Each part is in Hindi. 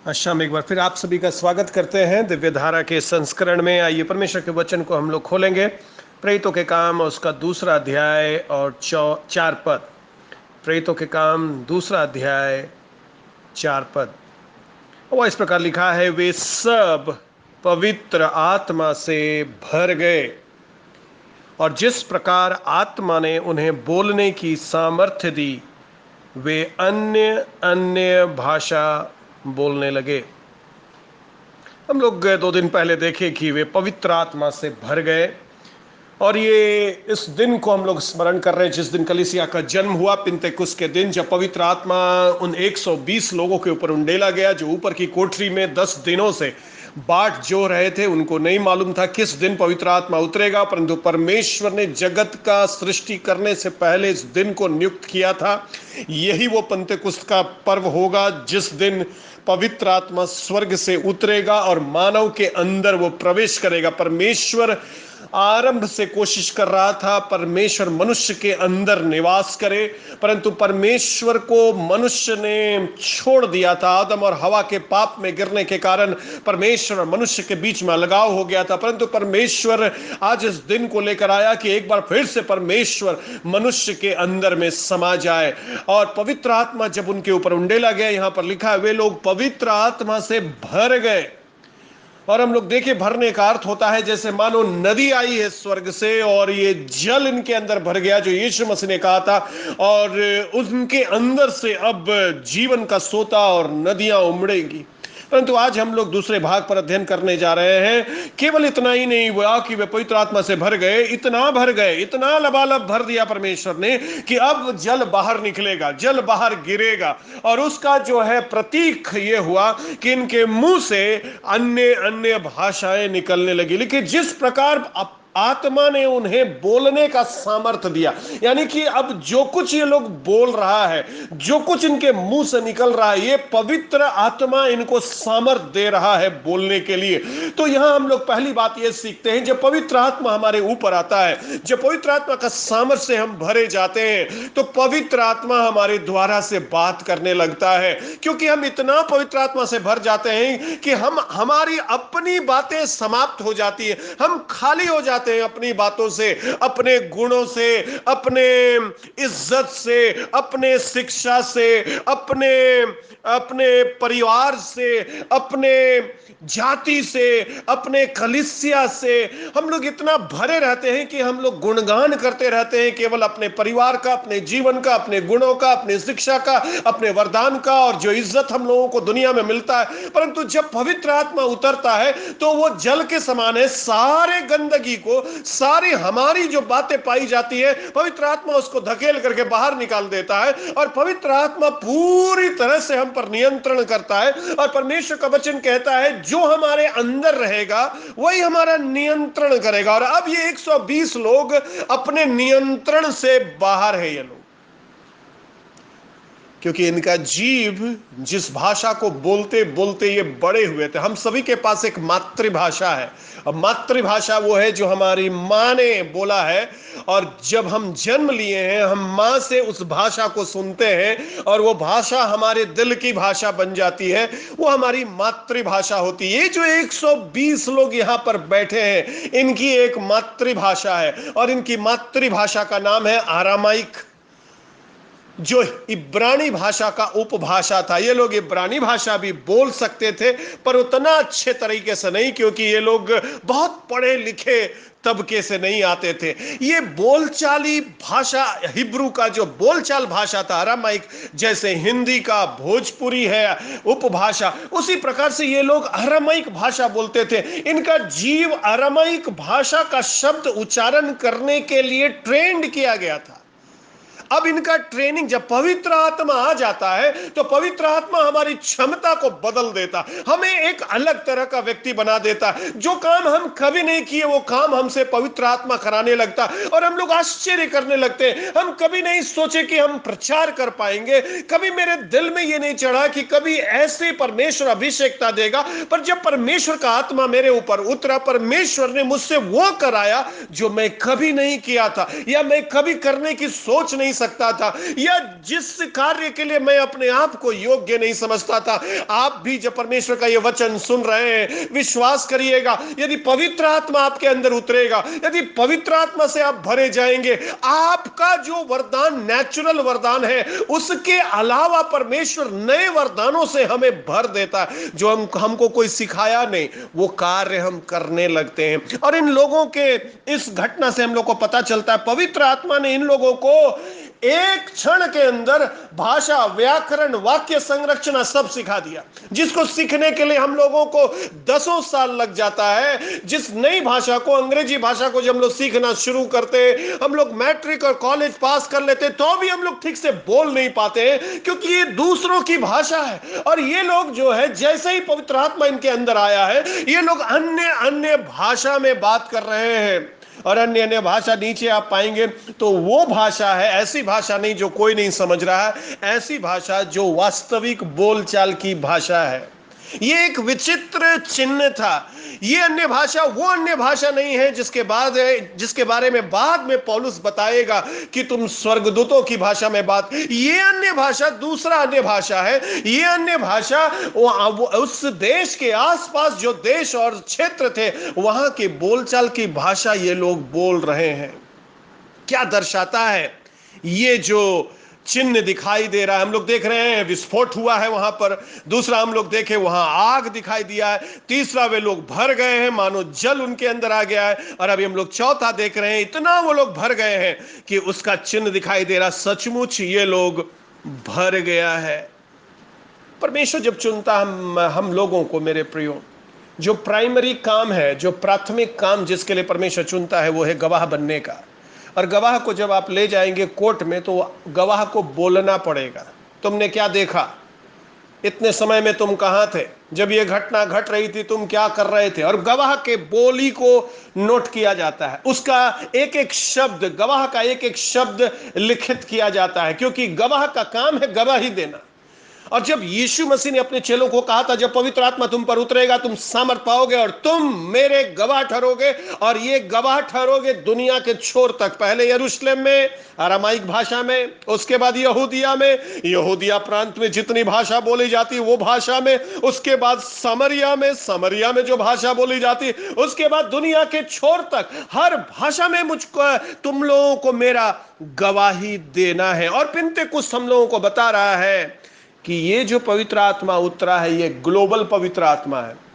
अच्छा, हम एक बार फिर आप सभी का स्वागत करते हैं दिव्य धारा के संस्करण में। आइए परमेश्वर के वचन को हम लोग खोलेंगे। प्रेरितों के काम और उसका दूसरा अध्याय और 4 पद। प्रेरितों के काम दूसरा अध्याय 4 पद। वह इस प्रकार लिखा है, वे सब पवित्र आत्मा से भर गए और जिस प्रकार आत्मा ने उन्हें बोलने की सामर्थ्य दी, वे अन्य अन्य भाषा बोलने लगे। हम लोग 2 दिन पहले देखे कि वे पवित्र आत्मा से भर गए, और ये इस दिन को हम लोग स्मरण कर रहे हैं जिस दिन कलीसिया का जन्म हुआ, पिंतेकुस्त के दिन, जब पवित्र आत्मा उन 120 लोगों के ऊपर उंडेला गया, जो ऊपर की कोठरी में 10 दिनों से बाट जो रहे थे। उनको नहीं मालूम था किस दिन पवित्र आत्मा उतरेगा, परंतु परमेश्वर ने जगत का सृष्टि करने से पहले इस दिन को नियुक्त किया था। यही वो पिंतेकुस्त का पर्व होगा जिस दिन पवित्र आत्मा स्वर्ग से उतरेगा और मानव के अंदर वो प्रवेश करेगा। परमेश्वर आरंभ से कोशिश कर रहा था परमेश्वर मनुष्य के अंदर निवास करे, परंतु परमेश्वर को मनुष्य ने छोड़ दिया था। आदम और हवा के पाप में गिरने के कारण परमेश्वर और मनुष्य के बीच में अलगाव हो गया था। परंतु परमेश्वर आज इस दिन को लेकर आया कि एक बार फिर से परमेश्वर मनुष्य के अंदर में समा जाए। और पवित्र आत्मा जब उनके ऊपर उंडेला गया, यहां पर लिखा है वे लोग पवित्र आत्मा से भर गए। और हम लोग देखे, भरने का अर्थ होता है जैसे मानो नदी आई है स्वर्ग से और ये जल इनके अंदर भर गया, जो यीशु मसीह ने कहा था, और उनके अंदर से अब जीवन का सोता और नदियां उमड़ेंगी। परंतु आज हम लोग दूसरे भाग पर अध्ययन करने जा रहे हैं। केवल इतना ही नहीं हुआ कि वे पवित्र आत्मा से भर गए, इतना भर गए, इतना लबालब भर दिया परमेश्वर ने कि अब जल बाहर निकलेगा, जल बाहर गिरेगा। और उसका जो है प्रतीक ये हुआ कि इनके मुंह से अन्य अन्य भाषाएं निकलने लगी। लेकिन जिस प्रकार आत्मा ने उन्हें बोलने का सामर्थ्य दिया, यानी कि अब जो कुछ ये लोग बोल रहा है, जो कुछ इनके मुंह से निकल रहा है, ये पवित्र आत्मा इनको सामर्थ्य दे रहा है बोलने के लिए। तो यहां हम लोग पहली बात ये सीखते हैं, जब पवित्र आत्मा हमारे ऊपर आता है, जब पवित्र आत्मा का सामर्थ्य से हम भरे जाते हैं, तो पवित्र आत्मा हमारे द्वारा से बात करने लगता है। क्योंकि हम इतना पवित्र आत्मा से भर जाते हैं कि हमारी अपनी बातें समाप्त हो जाती है, हम खाली हो जाते हैं अपनी बातों से, अपने गुणों से, अपने इज्जत से, अपने शिक्षा से, अपने अपने परिवार से, अपने जाति से, अपने कलीसिया से। हम लोग इतना भरे रहते हैं कि हम लोग गुणगान करते रहते हैं केवल अपने परिवार का, अपने जीवन का, अपने गुणों का, अपने शिक्षा का, अपने वरदान का, और जो इज्जत हम लोगों को दुनिया में मिलता है। परंतु जब पवित्र आत्मा उतरता है तो वो जल के समान है, सारे गंदगी को, सारी हमारी जो बातें पाई जाती है, पवित्र आत्मा उसको धकेल करके बाहर निकाल देता है। और पवित्र आत्मा पूरी तरह से हम पर नियंत्रण करता है। और परमेश्वर का वचन कहता है जो हमारे अंदर रहेगा वही हमारा नियंत्रण करेगा। और अब ये 120 लोग अपने नियंत्रण से बाहर है, ये लोग, क्योंकि इनका जीव जिस भाषा को बोलते बोलते ये बड़े हुए थे। हम सभी के पास एक मातृभाषा है, और मातृभाषा वो है जो हमारी माँ ने बोला है। और जब हम जन्म लिए हैं, हम माँ से उस भाषा को सुनते हैं और वो भाषा हमारे दिल की भाषा बन जाती है, वो हमारी मातृभाषा होती है। ये जो 120 लोग यहाँ पर बैठे हैं, इनकी एक मातृभाषा है, और इनकी मातृभाषा का नाम है आरामाइक, जो इब्रानी भाषा का उपभाषा था। ये लोग इब्रानी भाषा भी बोल सकते थे, पर उतना अच्छे तरीके से नहीं, क्योंकि ये लोग बहुत पढ़े लिखे तबके से नहीं आते थे। ये बोलचाली भाषा, हिब्रू का जो बोलचाल भाषा था अरामाइक, जैसे हिंदी का भोजपुरी है उपभाषा, उसी प्रकार से ये लोग अरामाइक भाषा बोलते थे। इनका जीव अरामाइक भाषा का शब्द उच्चारण करने के लिए ट्रेंड किया गया था। अब इनका ट्रेनिंग, जब पवित्र आत्मा आ जाता है तो पवित्र आत्मा हमारी क्षमता को बदल देता, हमें एक अलग तरह का व्यक्ति बना देता। जो काम हम कभी नहीं किए वो काम हमसे पवित्र आत्मा कराने लगता, और हम लोग आश्चर्य करने लगते हैं। हम कभी नहीं सोचे कि हम प्रचार कर पाएंगे, कभी मेरे दिल में ये नहीं चढ़ा कि कभी ऐसे परमेश्वर अभिषेकता देगा। पर जब परमेश्वर का आत्मा मेरे ऊपर उतरा, परमेश्वर ने मुझसे वो कराया जो मैं कभी नहीं किया था, या मैं कभी करने की सोच नहीं सकता था, या जिस कार्य के लिए मैं अपने आप को योग्य नहीं समझता था, आप भी जब परमेश्वर का यह वचन सुन रहे हैं, विश्वास करिएगा, यदि पवित्र आत्मा आपके अंदर उतरेगा, यदि पवित्र आत्मा से आप भरे जाएंगे, आपका जो वरदान नेचुरल वरदान है, उसके अलावा परमेश्वर नए वरदानों से हमें भर देता है, जो हमको कोई सिखाया नहीं, वो कार्य हम करने लगते हैं। और इन लोगों के इस घटना से हम लोग को पता चलता है, पवित्र आत्मा ने इन लोगों को एक क्षण के अंदर भाषा, व्याकरण, वाक्य संरचना सब सिखा दिया, जिसको सीखने के लिए हम लोगों को 10 साल लग जाता है। जिस नई भाषा को, अंग्रेजी भाषा को जब हम लोग सीखना शुरू करते, हम लोग मैट्रिक और कॉलेज पास कर लेते, तो भी हम लोग ठीक से बोल नहीं पाते, क्योंकि ये दूसरों की भाषा है। और ये लोग जो है, जैसे ही पवित्र आत्मा इनके अंदर आया है, ये लोग अन्य अन्य भाषा में बात कर रहे हैं। और अन्य अन्य भाषा नीचे आप पाएंगे तो वो भाषा है, ऐसी भाषा नहीं जो कोई नहीं समझ रहा है, ऐसी भाषा जो वास्तविक बोलचाल की भाषा है। ये एक विचित्र चिन्ह था। ये अन्य भाषा वो अन्य भाषा नहीं है जिसके बारे में बाद में पौलुस बताएगा कि तुम स्वर्गदूतों की भाषा में बात, ये अन्य भाषा दूसरा अन्य भाषा है। ये अन्य भाषा उस देश के आसपास जो देश और क्षेत्र थे, वहां के बोलचाल की भाषा ये लोग बोल रहे हैं। क्या दर्शाता है? ये जो चिन्ह दिखाई दे रहा है, हम लोग देख रहे हैं विस्फोट हुआ है वहां पर, दूसरा हम लोग देखे वहां आग दिखाई दिया है, तीसरा वे लोग भर गए हैं, मानो जल उनके अंदर आ गया है, और अभी हम लोग चौथा देख रहे हैं, इतना वो लोग भर गए हैं कि उसका चिन्ह दिखाई दे रहा, सचमुच ये लोग भर गया है। परमेश्वर जब चुनता हम लोगों को, मेरे प्रियो, जो प्राइमरी काम है, जो प्राथमिक काम जिसके लिए परमेश्वर चुनता है, वो है गवाह बनने का। और गवाह को जब आप ले जाएंगे कोर्ट में, तो गवाह को बोलना पड़ेगा, तुमने क्या देखा, इतने समय में तुम कहां थे, जब ये घटना घट रही थी तुम क्या कर रहे थे। और गवाह के बोली को नोट किया जाता है, उसका एक एक शब्द, गवाह का एक एक शब्द लिखित किया जाता है, क्योंकि गवाह का काम है गवाही देना। और जब यीशु मसीह ने अपने चेलों को कहा था, जब पवित्र आत्मा तुम पर उतरेगा, तुम सामर्थ पाओगे और तुम मेरे गवाह ठहरोगे, और ये गवाह ठहरोगे दुनिया के छोर तक, पहले यरूशलेम में अरामाइक भाषा में, उसके बाद यहूदिया में, यहूदिया प्रांत में जितनी भाषा बोली जाती वो भाषा में, उसके बाद समरिया में जो भाषा बोली जाती, उसके बाद दुनिया के छोर तक, हर भाषा में मुझको, तुम लोगों को मेरा गवाही देना है। और पिन्तेकुस्त हम लोगों को बता रहा है कि ये जो पवित्र आत्मा उतरा है, ये ग्लोबल पवित्र आत्मा है।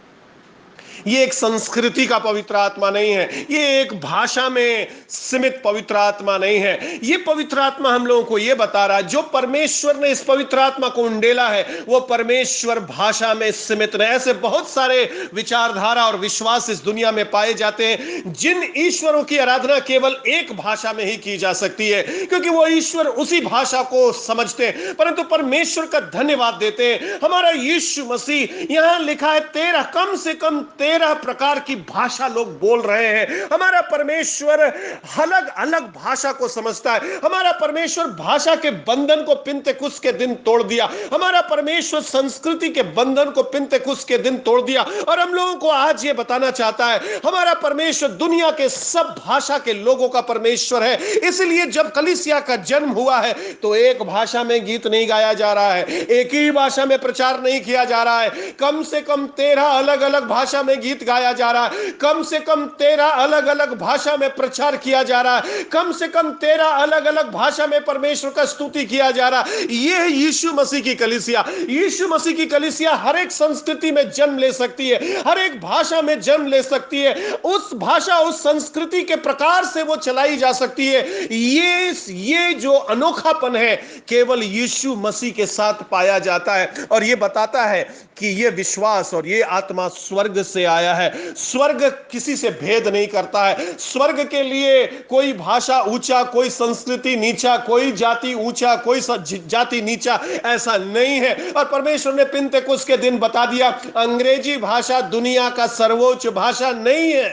ये एक संस्कृति का पवित्र आत्मा नहीं है, ये एक भाषा में सीमित पवित्र आत्मा नहीं है। ये पवित्र आत्मा हम लोगों को ये बता रहा है, जो परमेश्वर ने इस पवित्र आत्मा को उंडेला है, वो परमेश्वर भाषा में सीमित नहीं। ऐसे बहुत सारे विचारधारा और विश्वास इस दुनिया में पाए जाते हैं, जिन ईश्वरों की आराधना केवल एक भाषा में ही की जा सकती है, क्योंकि वो ईश्वर उसी भाषा को समझते हैं। परंतु परमेश्वर का धन्यवाद देते हैं, हमारा यीशु मसीह, यहां लिखा है 13, कम से कम 13 प्रकार की भाषा लोग बोल रहे हैं। हमारा परमेश्वर अलग अलग भाषा को समझता है। हमारा परमेश्वर भाषा के बंधन को पिन्तेकुस्त के दिन तोड़ दिया। हमारा परमेश्वर संस्कृति के बंधन को पिन्तेकुस्त के दिन तोड़ दिया। और हम लोगों को आज ये बताना चाहता है, हमारा परमेश्वर दुनिया के सब भाषा के लोगों का परमेश्वर है। इसलिए जब कलीसिया का जन्म हुआ है, तो एक भाषा में गीत नहीं गाया जा रहा है, एक ही भाषा में प्रचार नहीं किया जा रहा है, कम से कम 13 अलग अलग भाषा में गीत गाया जा रहा है, कम से कम 13 अलग अलग भाषा में प्रचार किया जा रहा है, कम से कम 13 अलग अलग भाषा में परमेश्वर का स्तुति किया जा रहा है। यह है यीशु मसीह की कलीसिया। यीशु मसीह की कलीसिया हर एक संस्कृति में जन्म ले सकती है, हर एक भाषा में जन्म ले सकती है, उस भाषा उस संस्कृति के प्रकार से वो चलाई जा सकती है। ये जो अनोखापन है, केवल यीशु मसीह के साथ पाया जाता है। और ये बताता है कि ये विश्वास और ये आत्मा स्वर्ग से आया है। स्वर्ग किसी से भेद नहीं करता है। स्वर्ग के लिए कोई भाषा ऊंचा, कोई संस्कृति नीचा, कोई जाति ऊंचा, कोई जाति नीचा, ऐसा नहीं है। और परमेश्वर ने पिन्तेकुस्त के दिन बता दिया, अंग्रेजी भाषा दुनिया का सर्वोच्च भाषा नहीं है,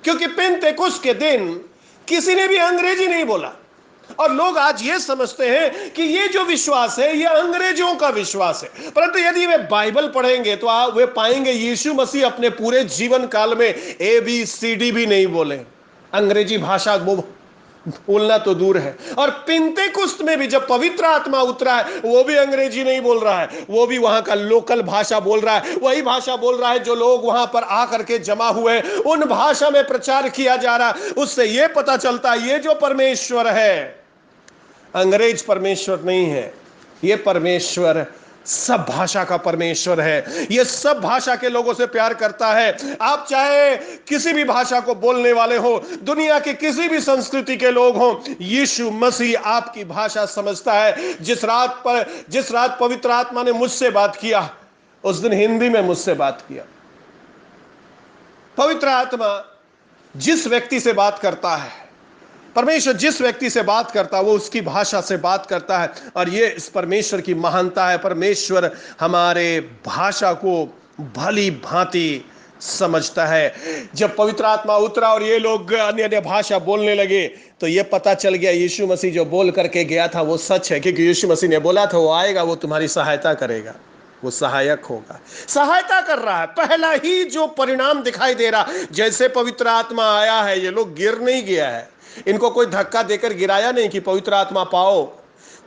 क्योंकि पिन्तेकुस्त के दिन किसी ने भी अंग्रेजी नहीं बोला। और लोग आज ये समझते हैं कि ये जो विश्वास है, ये अंग्रेजों का विश्वास है। परंतु यदि वे बाइबल पढ़ेंगे तो वे पाएंगे यीशु मसीह अपने पूरे जीवन काल में ABCD भी नहीं बोले। अंग्रेजी भाषा वो बोलना तो दूर है। और पिंतेकुस्त में भी जब पवित्र आत्मा उतरा है, वो भी अंग्रेजी नहीं बोल रहा है, वो भी वहां का लोकल भाषा बोल रहा है, वही भाषा बोल रहा है जो लोग वहां पर आकर के जमा हुए, उन भाषा में प्रचार किया जा रहा है। उससे यह पता चलता है ये जो परमेश्वर है अंग्रेज परमेश्वर नहीं है, ये परमेश्वर सब भाषा का परमेश्वर है। ये सब भाषा के लोगों से प्यार करता है। आप चाहे किसी भी भाषा को बोलने वाले हो, दुनिया के किसी भी संस्कृति के लोग हो, यीशु मसीह आपकी भाषा समझता है। जिस रात पवित्र आत्मा ने मुझसे बात किया, उस दिन हिंदी में मुझसे बात किया। पवित्र आत्मा जिस व्यक्ति से बात करता है, परमेश्वर जिस व्यक्ति से बात करता है, वो उसकी भाषा से बात करता है। और ये इस परमेश्वर की महानता है। परमेश्वर हमारे भाषा को भली भांति समझता है। जब पवित्र आत्मा उतरा और ये लोग अन्य अन्य भाषा बोलने लगे, तो ये पता चल गया यीशु मसीह जो बोल करके गया था वो सच है। क्योंकि यीशु मसीह ने बोला था वो आएगा, वो तुम्हारी सहायता करेगा, वो सहायक होगा, सहायता कर रहा है। पहला ही जो परिणाम दिखाई दे रहा, जैसे पवित्र आत्मा आया है, ये लोग गिर नहीं गया है, इनको कोई धक्का देकर गिराया नहीं कि पवित्र आत्मा पाओ।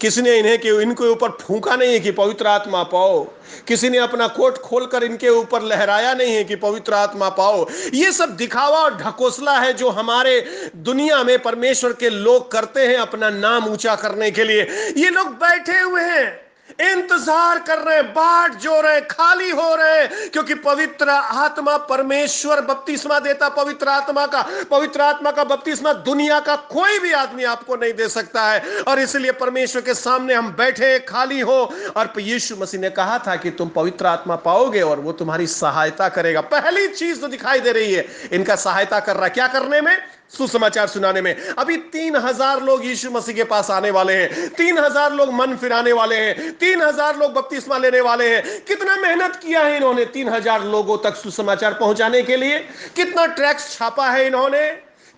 किसी ने इनके ऊपर फूंका नहीं है कि पवित्र आत्मा पाओ। किसी ने अपना कोट खोलकर इनके ऊपर लहराया नहीं है कि पवित्र आत्मा पाओ। ये सब दिखावा और ढकोसला है जो हमारे दुनिया में परमेश्वर के लोग करते हैं अपना नाम ऊंचा करने के लिए। ये लोग बैठे हुए हैं, इंतजार कर रहे हैं, बाट जो रहे, खाली हो रहे हैं, क्योंकि पवित्र आत्मा परमेश्वर बपतिस्मा देता। पवित्र आत्मा का बपतिस्मा दुनिया का कोई भी आदमी आपको नहीं दे सकता है। और इसलिए परमेश्वर के सामने हम बैठे खाली हो। और यीशु मसीह ने कहा था कि तुम पवित्र आत्मा पाओगे और वो तुम्हारी सहायता करेगा। पहली चीज तो दिखाई दे रही है, इनका सहायता कर रहा है। क्या करने में? सुसमाचार सुनाने में। अभी 3000 लोग यीशु मसीह के पास आने वाले हैं, 3000 लोग मन फिराने वाले हैं, 3000 लोग बपतिस्मा लेने वाले हैं। कितना मेहनत किया है इन्होंने 3000 लोगों तक सुसमाचार पहुंचाने के लिए, कितना ट्रैक्स छापा है इन्होंने,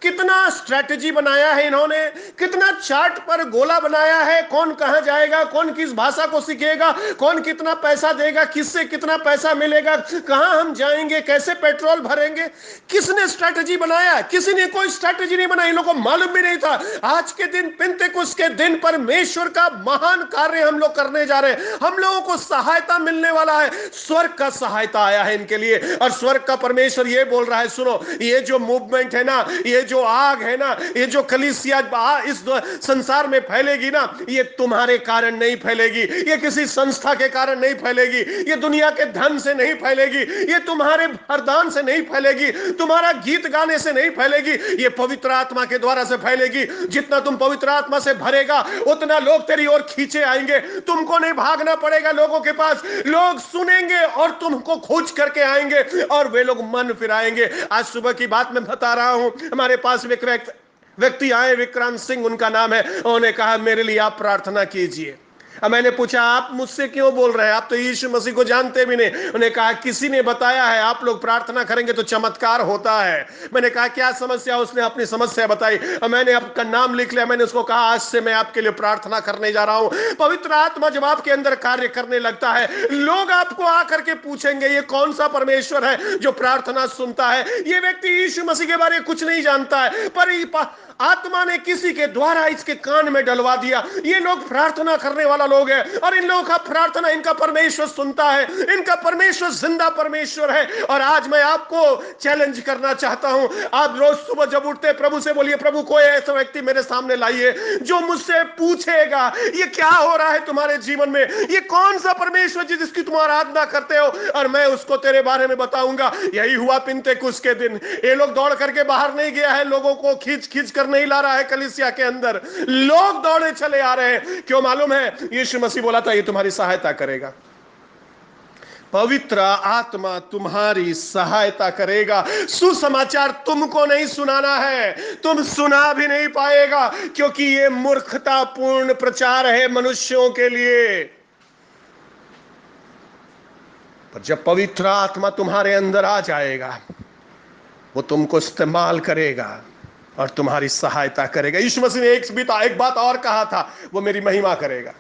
कितना स्ट्रैटेजी बनाया है इन्होंने, कितना चार्ट पर गोला बनाया है, कौन कहां जाएगा, कौन किस भाषा को सीखेगा, कौन कितना पैसा देगा, किससे कितना पैसा मिलेगा, कहां हम जाएंगे, कैसे पेट्रोल भरेंगे। किसने स्ट्रैटेजी बनाया? किसी ने कोई स्ट्रैटेजी नहीं बनाई। इन लोगों को मालूम भी नहीं था आज के दिन, पिंतेकुस्त के दिन परमेश्वर का महान कार्य हम लोग करने जा रहे हैं। हम लोगों को सहायता मिलने वाला है, स्वर्ग का सहायता आया है इनके लिए। और स्वर्ग का परमेश्वर ये बोल रहा है, सुनो, ये जो मूवमेंट है ना, ये जो आग है ना, ये जो कलीसिया इस संसार में फैलेगी ना, ये तुम्हारे कारण नहीं फैलेगी, ये किसी संस्था के कारण नहीं फैलेगी, ये दुनिया के धन से नहीं फैलेगी, ये तुम्हारे वरदान से नहीं फैलेगी, तुम्हारा गीत गाने से नहीं फैलेगी, ये पवित्र आत्मा के द्वारा से फैलेगी। जितना तुम पवित्र आत्मा से भरेगा उतना लोग तेरी ओर खींचे आएंगे। तुमको नहीं भागना पड़ेगा लोगों के पास, लोग सुनेंगे और तुमको खोज करके आएंगे और वे लोग मन फिराएंगे। आज सुबह की बात मैं बता रहा हूं, हमारे पास एक व्यक्ति आए, विक्रांत सिंह उनका नाम है। उन्होंने कहा मेरे लिए आप प्रार्थना कीजिए। अब मैंने पूछा आप मुझसे क्यों बोल रहे हैं, आप तो यीशु मसीह को जानते भी नहीं। उन्होंने कहा किसी ने बताया है आप लोग प्रार्थना करेंगे तो चमत्कार होता है। मैंने कहा क्या समस्या? उसने अपनी समस्या बताई और मैंने आपका नाम लिख लिया। मैंने उसको कहा आज से मैं आपके लिए प्रार्थना करने जा रहा हूं। पवित्र आत्मा जब आपके अंदर कार्य करने लगता है, लोग आपको आकर के पूछेंगे ये कौन सा परमेश्वर है जो प्रार्थना सुनता है। ये व्यक्ति यीशु मसीह के बारे में कुछ नहीं जानता है, पर आत्मा ने किसी के द्वारा इसके कान में डलवा दिया। ये लोग प्रार्थना करने वाला लोग हैं और इन लोगों का प्रार्थना इनका परमेश्वर सुनता है। इनका परमेश्वर जिंदा परमेश्वर है। और आज मैं आपको चैलेंज करना चाहता हूं, आप रोज सुबह जब उठते प्रभु से बोलिए, प्रभु कोई ऐसा व्यक्ति मेरे सामने लाइए जो मुझसे पूछेगा ये क्या हो रहा है तुम्हारे जीवन में, ये कौन सा परमेश्वर जिसकी तुम आराधना करते हो, और मैं उसको तेरे बारे में बताऊंगा। यही हुआ पिंतेकुस्त के दिन। ये लोग दौड़ करके बाहर नहीं गया है, लोगों को खींच खींच कर नहीं ला रहा है कलीसिया के अंदर, लोग दौड़े चले आ रहे हैं। क्यों मालूम है? यीशु मसीह बोला था ये तुम्हारी सहायता करेगा। पवित्र आत्मा तुम्हारी सहायता करेगा। सुसमाचार तुमको नहीं सुनाना है, तुम सुना भी नहीं पाएगा, क्योंकि ये मूर्खतापूर्ण प्रचार है मनुष्यों के लिए। पर जब पवित्र आत्मा तुम्हारे अंदर आ जाएगा, वो तुमको इस्तेमाल करेगा और तुम्हारी सहायता करेगा। यीशु मसीह ने एक बात और कहा था, वो मेरी महिमा करेगा।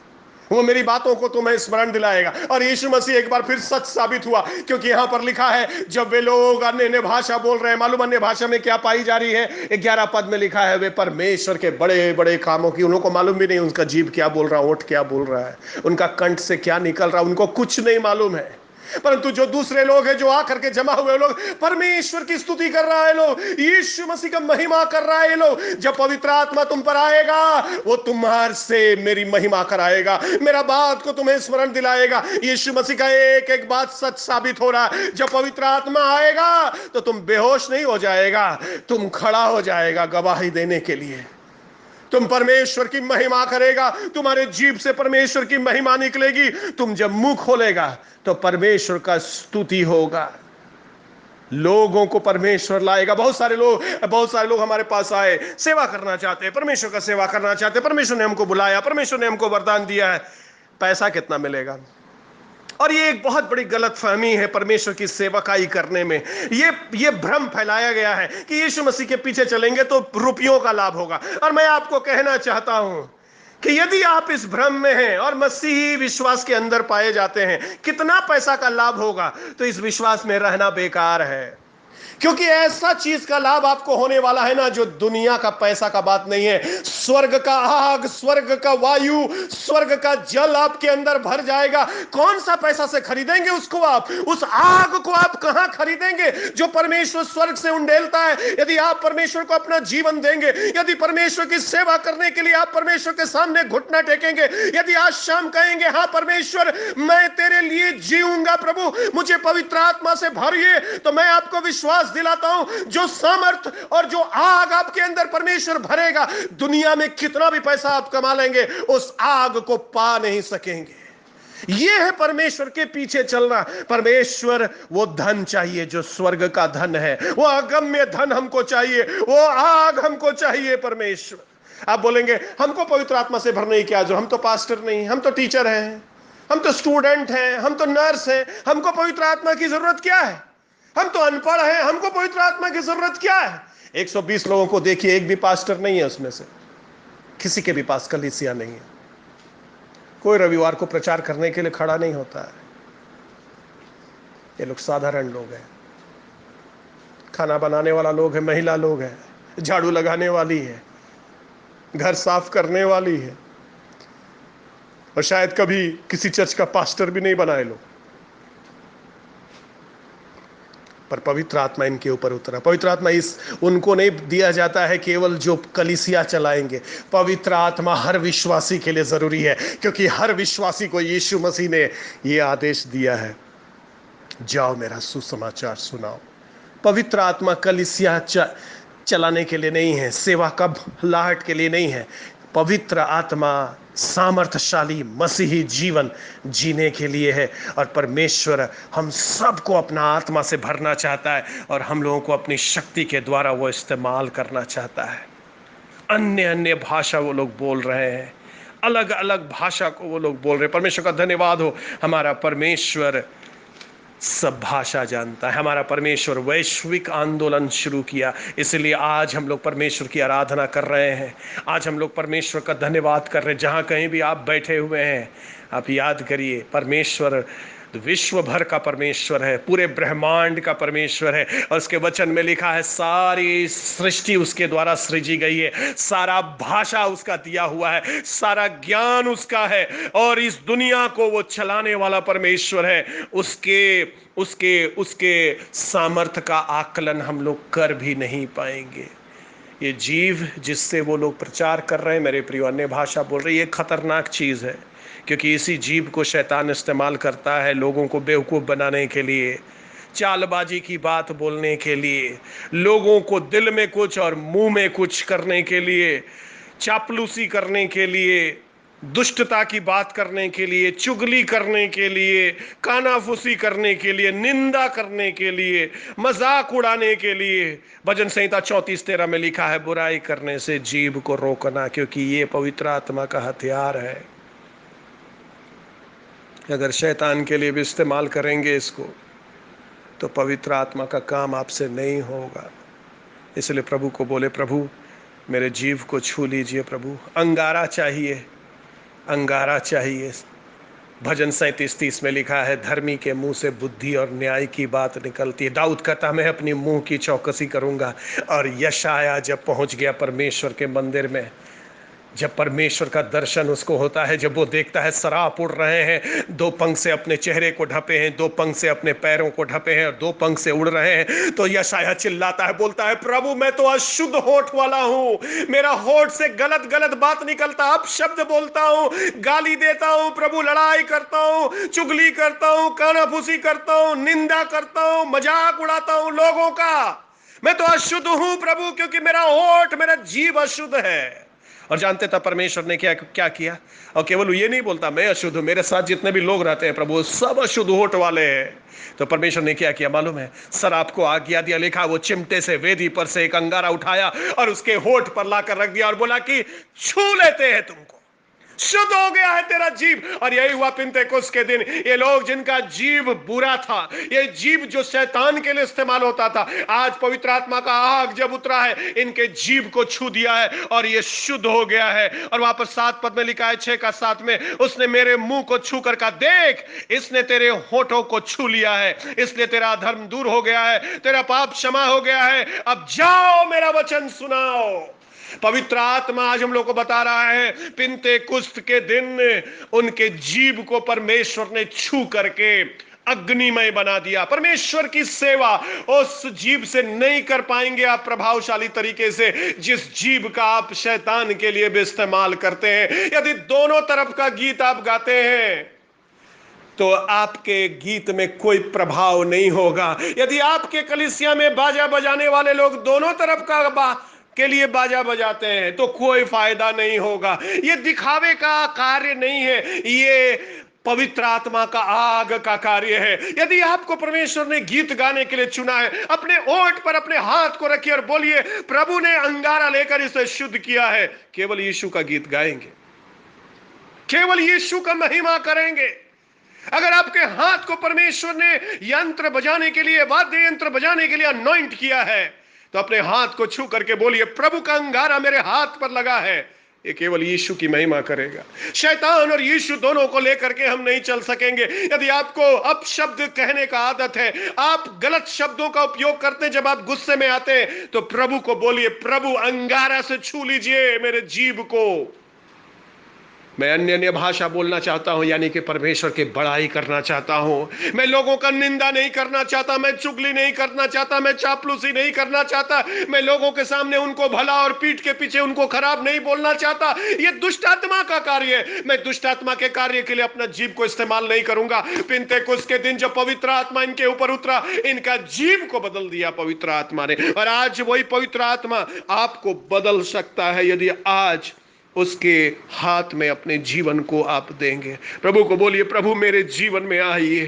वो मेरी बातों को तुम्हें स्मरण दिलाएगा। और यीशु मसीह एक बार फिर सच साबित हुआ, क्योंकि यहां पर लिखा है जब वे लोग अन्य अन्य भाषा बोल रहे हैं, मालूम अन्य भाषा में क्या पाई जा रही है? 11 पद में लिखा है वे परमेश्वर के बड़े बड़े कामों की, उनको मालूम भी नहीं उनका जीभ क्या बोल रहा, ओठ क्या बोल रहा है, उनका कंठ से क्या निकल रहा, उनको कुछ नहीं मालूम है। परंतु जो दूसरे लोग हैं, जो आकर के जमा हुए लोग, परमेश्वर की स्तुति कर रहा है, लोग यीशु मसीह का महिमा कर रहा है। लोग जब पवित्र आत्मा तुम पर आएगा, वो तुम्हार से मेरी महिमा कराएगा, मेरा बात को तुम्हें स्मरण दिलाएगा। यीशु मसीह का एक एक बात सच साबित हो रहा है। जब पवित्र आत्मा आएगा तो तुम बेहोश नहीं हो जाएगा, तुम खड़ा हो जाएगा गवाही देने के लिए। तुम परमेश्वर की महिमा करेगा, तुम्हारे जीभ से परमेश्वर की महिमा निकलेगी। तुम जब मुंह खोलेगा तो परमेश्वर का स्तुति होगा, लोगों को परमेश्वर लाएगा। बहुत सारे लोग हमारे पास आए, सेवा करना चाहते हैं, परमेश्वर का सेवा करना चाहते हैं, परमेश्वर ने हमको बुलाया, परमेश्वर ने हमको वरदान दिया है, पैसा कितना मिलेगा? और ये एक बहुत बड़ी गलतफहमी है परमेश्वर की सेवकाई करने में। ये भ्रम फैलाया गया है कि यीशु मसीह के पीछे चलेंगे तो रुपयों का लाभ होगा। और मैं आपको कहना चाहता हूं कि यदि आप इस भ्रम में हैं और मसीही विश्वास के अंदर पाए जाते हैं, कितना पैसा का लाभ होगा, तो इस विश्वास में रहना बेकार है। क्योंकि ऐसा चीज का लाभ आपको होने वाला है ना, जो दुनिया का पैसा का बात नहीं है। स्वर्ग का आग, स्वर्ग का वायु, स्वर्ग का जल आपके अंदर भर जाएगा। कौन सा पैसा से खरीदेंगे उसको? आप उस आग को आप कहां खरीदेंगे जो परमेश्वर स्वर्ग से उंडेलता है? यदि आप परमेश्वर को अपना जीवन देंगे, यदि परमेश्वर की सेवा करने के लिए आप परमेश्वर के सामने घुटना टेकेंगे, यदि आज शाम कहेंगे हाँ परमेश्वर मैं तेरे लिए जीऊंगा, प्रभु मुझे पवित्र आत्मा से भरिए, तो मैं आपको विश्वास दिलाता हूं जो सामर्थ और जो आग आपके अंदर परमेश्वर भरेगा, दुनिया में कितना भी पैसा आप कमा लेंगे उस आग को पा नहीं सकेंगे। यह है परमेश्वर के पीछे चलना। परमेश्वर वो धन चाहिए जो स्वर्ग का धन है, वो अगम्य धन हमको चाहिए, वो आग हमको चाहिए परमेश्वर। आप बोलेंगे हमको पवित्र आत्मा से भरने की क्या जरूरत, हम तो पास्टर नहीं, हम तो टीचर हैं, हम तो स्टूडेंट हैं, हम तो नर्स हैं, हमको पवित्र आत्मा की जरूरत क्या है? हम तो अनपढ़ हैं, हमको पवित्र आत्मा की जरूरत क्या है? 120 लोगों को देखिए, एक भी पास्टर नहीं है उसमें से, किसी के भी पास कलीसिया नहीं है, कोई रविवार को प्रचार करने के लिए खड़ा नहीं होता है। ये लोग साधारण लोग हैं, खाना बनाने वाला लोग है, महिला लोग है, झाड़ू लगाने वाली है, घर साफ करने वाली है, और शायद कभी किसी चर्च का पास्टर भी नहीं बनाए लोग। पर पवित्र आत्मा इनके ऊपर उतरा। पवित्र आत्मा उनको नहीं दिया जाता है केवल जो कलीसिया चलाएंगे। पवित्र आत्मा हर विश्वासी के लिए जरूरी है, क्योंकि हर विश्वासी को यीशु मसीह ने यह आदेश दिया है, जाओ मेरा सुसमाचार सुनाओ। पवित्र आत्मा कलीसिया चलाने के लिए नहीं है, सेवा का लाहट के लिए नहीं है। पवित्र आत्मा सामर्थ्यशाली मसीही जीवन जीने के लिए है। और परमेश्वर हम सबको अपना आत्मा से भरना चाहता है, और हम लोगों को अपनी शक्ति के द्वारा वो इस्तेमाल करना चाहता है। अन्य अन्य भाषा वो लोग बोल रहे हैं, अलग अलग भाषा को वो लोग बोल रहे हैं। परमेश्वर का धन्यवाद हो, हमारा परमेश्वर सब भाषा जानता है। हमारा परमेश्वर वैश्विक आंदोलन शुरू किया, इसलिए आज हम लोग परमेश्वर की आराधना कर रहे हैं। आज हम लोग परमेश्वर का धन्यवाद कर रहे हैं। जहाँ कहीं भी आप बैठे हुए हैं, आप याद करिए परमेश्वर विश्व भर का परमेश्वर है, पूरे ब्रह्मांड का परमेश्वर है। और उसके वचन में लिखा है सारी सृष्टि उसके द्वारा सृजी गई है, सारा भाषा उसका दिया हुआ है, सारा ज्ञान उसका है, और इस दुनिया को वो चलाने वाला परमेश्वर है। उसके उसके उसके सामर्थ्य का आकलन हम लोग कर भी नहीं पाएंगे। ये जीव जिससे वो लोग प्रचार कर रहे हैं, मेरे प्रिय अन्य भाषा बोल रहे हैं, ये खतरनाक चीज़ है, क्योंकि इसी जीव को शैतान इस्तेमाल करता है लोगों को बेवकूफ़ बनाने के लिए, चालबाजी की बात बोलने के लिए, लोगों को दिल में कुछ और मुंह में कुछ करने के लिए, चापलूसी करने के लिए, दुष्टता की बात करने के लिए, चुगली करने के लिए, कानाफूसी करने के लिए, निंदा करने के लिए, मजाक उड़ाने के लिए। भजन संहिता 34:13 में लिखा है, बुराई करने से जीभ को रोकना, क्योंकि ये पवित्र आत्मा का हथियार है। अगर शैतान के लिए भी इस्तेमाल करेंगे इसको, तो पवित्र आत्मा का काम आपसे नहीं होगा। इसलिए प्रभु को बोले, प्रभु मेरे जीव को छू लीजिए, प्रभु अंगारा चाहिए, अंगारा चाहिए। भजन 37:30 में लिखा है, धर्मी के मुंह से बुद्धि और न्याय की बात निकलती है। दाऊद कहता, मैं अपनी मुंह की चौकसी करूंगा। और यशाया जब पहुंच गया परमेश्वर के मंदिर में, जब परमेश्वर का दर्शन उसको होता है, जब वो देखता है सराप उड़ रहे हैं, दो पंख से अपने चेहरे को ढपे हैं, दो पंख से अपने पैरों को ढपे हैं और दो पंख से उड़ रहे हैं, तो यशाया चिल्लाता है, बोलता है, प्रभु मैं तो अशुद्ध होठ वाला हूं, मेरा होठ से गलत गलत बात निकलता, अपशब्द बोलता हूं, गाली देता हूं प्रभु, लड़ाई करता हूं, चुगली करता हूं, कानाफूसी करता हूं, निंदा करता हूं, मजाक उड़ाता हूं लोगों का। मैं तो अशुद्ध हूं प्रभु, क्योंकि मेरा होठ, मेरा जीव अशुद्ध है। और जानते था परमेश्वर ने क्या क्या किया? और केवल ये नहीं बोलता मैं अशुद्ध हूं, मेरे साथ जितने भी लोग रहते हैं प्रभु सब अशुद्ध होठ वाले हैं। तो परमेश्वर ने क्या किया मालूम है? सराप को आज्ञा दिया, लिखा वो चिमटे से वेदी पर से एक अंगारा उठाया और उसके होठ पर लाकर रख दिया और बोला कि छू लेते हैं तुमको, शुद्ध हो गया है तेरा जीव। और यही हुआ पिन्तेकुस्त के दिन। ये लोग जिनका जीव बुरा था, ये जीव जो शैतान के लिए इस्तेमाल होता था, आज पवित्र आत्मा का आग जब उतरा है, इनके जीव को छू दिया है और ये शुद्ध हो गया है। और वहां पर 7 पद में लिखा है, 6:7 में, उसने मेरे मुंह को छू कर कहा, देख इसने तेरे होठों को छू लिया है, इसलिए तेरा अधर्म दूर हो गया है, तेरा पाप क्षमा हो गया है, अब जाओ मेरा वचन सुनाओ। पवित्र आत्मा आज हम लोग को बता रहा है, पिन्तेकुस्त के दिन उनके जीव को परमेश्वर ने छू करके अग्निमय बना दिया। परमेश्वर की सेवा उस जीव से नहीं कर पाएंगे आप प्रभावशाली तरीके से, जिस जीव का आप शैतान के लिए भी इस्तेमाल करते हैं। यदि दोनों तरफ का गीत आप गाते हैं तो आपके गीत में कोई प्रभाव नहीं होगा। यदि आपके कलीसिया में बाजा बजाने वाले लोग दोनों तरफ का के लिए बाजा बजाते हैं तो कोई फायदा नहीं होगा। ये दिखावे का कार्य नहीं है, ये पवित्र आत्मा का आग का कार्य है। यदि आपको परमेश्वर ने गीत गाने के लिए चुना है, अपने ओठ पर अपने हाथ को रखिए और बोलिए, प्रभु ने अंगारा लेकर इसे शुद्ध किया है। केवल यीशु का गीत गाएंगे, केवल यीशु का महिमा करेंगे। अगर आपके हाथ को परमेश्वर ने यंत्र बजाने के लिए, वाद्य यंत्र बजाने के लिए अनॉइंट किया है, तो अपने हाथ को छू करके बोलिए, प्रभु का अंगारा मेरे हाथ पर लगा है। ये केवल यीशु की महिमा करेगा। शैतान और यीशु दोनों को लेकर के हम नहीं चल सकेंगे। यदि आपको अपशब्द कहने का आदत है, आप गलत शब्दों का उपयोग करते हैं जब आप गुस्से में आते हैं, तो प्रभु को बोलिए, प्रभु अंगारा से छू लीजिए मेरे जीव को। मैं अन्य अन्य भाषा बोलना चाहता हूं, यानी कि परमेश्वर की बड़ाई करना चाहता हूं। मैं लोगों का निंदा नहीं करना चाहता, मैं चुगली नहीं करना चाहता, मैं चापलूसी नहीं करना चाहता, मैं लोगों के सामने उनको भला और पीठ के पीछे उनको खराब नहीं बोलना चाहता। यह दुष्ट आत्मा का कार्य है। मैं दुष्ट आत्मा के कार्य के लिए अपना जीव को इस्तेमाल नहीं करूंगा। पिन्तेकुस्त के दिन जब पवित्र आत्मा इनके ऊपर उतरा, इनका जीव को बदल दिया पवित्र आत्मा ने। और आज वही पवित्र आत्मा आपको बदल सकता है, यदि आज उसके हाथ में अपने जीवन को आप देंगे। प्रभु को बोलिए, प्रभु मेरे जीवन में आइए,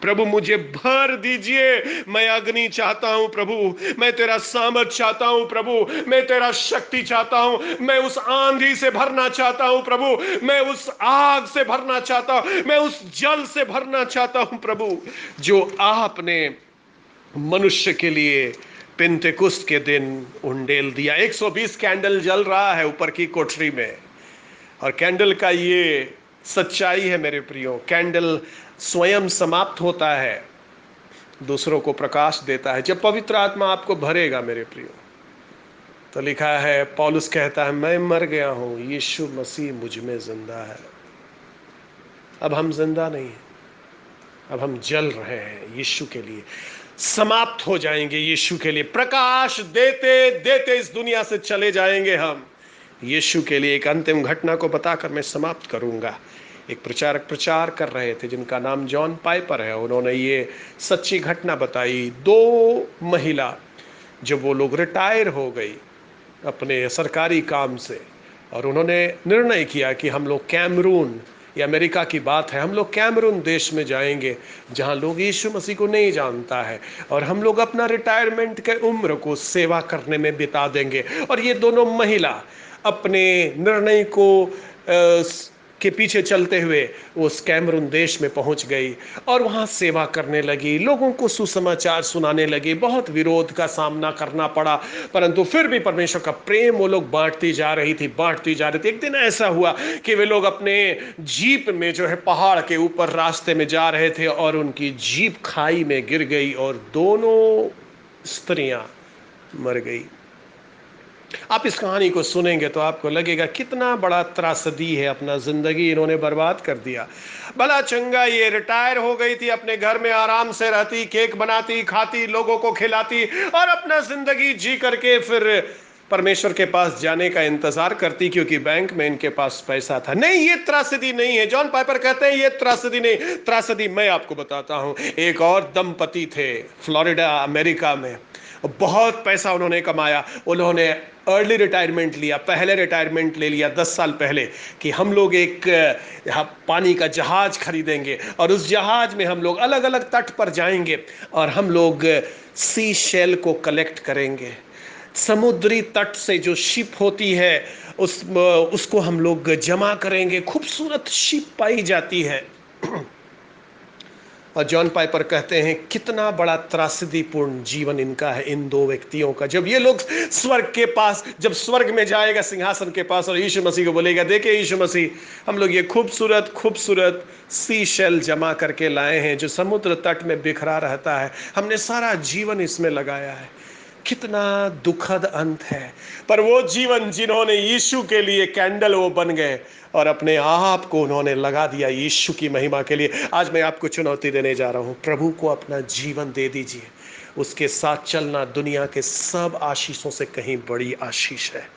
प्रभु मुझे भर दीजिए। मैं अग्नि चाहता हूं प्रभु, मैं तेरा सामर्थ चाहता हूं प्रभु, मैं तेरा शक्ति चाहता हूं, मैं उस आंधी से भरना चाहता हूं प्रभु, मैं उस आग से भरना चाहता हूं, मैं उस जल से भरना चाहता हूं प्रभु, जो आपने मनुष्य के लिए पिन्तेकुस्त के दिन उंडेल दिया। 120 कैंडल जल रहा है ऊपर की कोठरी में, और कैंडल का ये सच्चाई है मेरे प्रियो, कैंडल स्वयं समाप्त होता है, दूसरों को प्रकाश देता है जब पवित्र आत्मा आपको भरेगा मेरे प्रियो। तो लिखा है, पौलुस कहता है, मैं मर गया हूं, यीशु मसीह मुझ में जिंदा है। अब हम जिंदा नहीं हैं, अब हम जल रहे हैं यीशु के लिए, समाप्त हो जाएंगे यीशु के लिए, प्रकाश देते देते इस दुनिया से चले जाएंगे हम यीशु के लिए। एक अंतिम घटना को बताकर मैं समाप्त करूंगा। एक प्रचारक प्रचार कर रहे थे जिनका नाम जॉन पाइपर है, उन्होंने ये सच्ची घटना बताई। 2 महिला, जब वो लोग रिटायर हो गई अपने सरकारी काम से, और उन्होंने निर्णय किया कि हम लोग कैमरून, ये अमेरिका की बात है, हम लोग कैमरून देश में जाएंगे जहां लोग यीशु मसीह को नहीं जानता है, और हम लोग अपना रिटायरमेंट के उम्र को सेवा करने में बिता देंगे। और ये दोनों महिला अपने निर्णय को के पीछे चलते हुए वो उस कैमरून देश में पहुंच गई और वहां सेवा करने लगी, लोगों को सुसमाचार सुनाने लगी। बहुत विरोध का सामना करना पड़ा, परंतु फिर भी परमेश्वर का प्रेम वो लोग बांटती जा रही थी, बांटती जा रही थी। एक दिन ऐसा हुआ कि वे लोग अपने जीप में जो है पहाड़ के ऊपर रास्ते में जा रहे थे और उनकी जीप खाई में गिर गई और दोनों स्त्रियां मर गई। आप इस कहानी को सुनेंगे तो आपको लगेगा कितना बड़ा त्रासदी है, अपना जिंदगी इन्होंने बर्बाद कर दिया। भला चंगा ये रिटायर हो गई थी, अपने घर में आराम से रहती, केक बनाती, खाती, लोगों को खिलाती और अपना जिंदगी जी करके फिर परमेश्वर के पास जाने का इंतजार करती, क्योंकि बैंक में इनके पास पैसा था। नहीं, ये त्रासदी नहीं है। जॉन पाइपर कहते हैं ये त्रासदी नहीं, त्रासदी मैं आपको बताता हूं। एक और दंपति थे फ्लोरिडा अमेरिका में, बहुत पैसा उन्होंने कमाया। उन्होंने अर्ली रिटायरमेंट लिया, पहले रिटायरमेंट ले लिया 10 साल पहले कि हम लोग एक पानी का जहाज खरीदेंगे और उस जहाज में हम लोग अलग अलग तट पर जाएंगे और हम लोग सी शेल को कलेक्ट करेंगे। समुद्री तट से जो शिप होती है उसको हम लोग जमा करेंगे। खूबसूरत शिप पाई जाती है। और जॉन पाइपर कहते हैं कितना बड़ा त्रासदीपूर्ण जीवन इनका है, इन दो व्यक्तियों का। जब ये लोग स्वर्ग के पास, जब स्वर्ग में जाएगा सिंहासन के पास और यीशु मसीह को बोलेगा, देखिए यीशु मसीह, हम लोग ये खूबसूरत खूबसूरत सी शेल जमा करके लाए हैं जो समुद्र तट में बिखरा रहता है, हमने सारा जीवन इसमें लगाया है। कितना दुखद अंत है। पर वो जीवन जिन्होंने यीशु के लिए कैंडल वो बन गए और अपने आप को उन्होंने लगा दिया यीशु की महिमा के लिए। आज मैं आपको चुनौती देने जा रहा हूं, प्रभु को अपना जीवन दे दीजिए। उसके साथ चलना दुनिया के सब आशीषों से कहीं बड़ी आशीष है।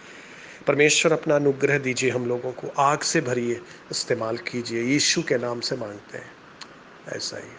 परमेश्वर अपना अनुग्रह दीजिए, हम लोगों को आग से भरिए, इस्तेमाल कीजिए। यीशु के नाम से मांगते हैं, ऐसा ही।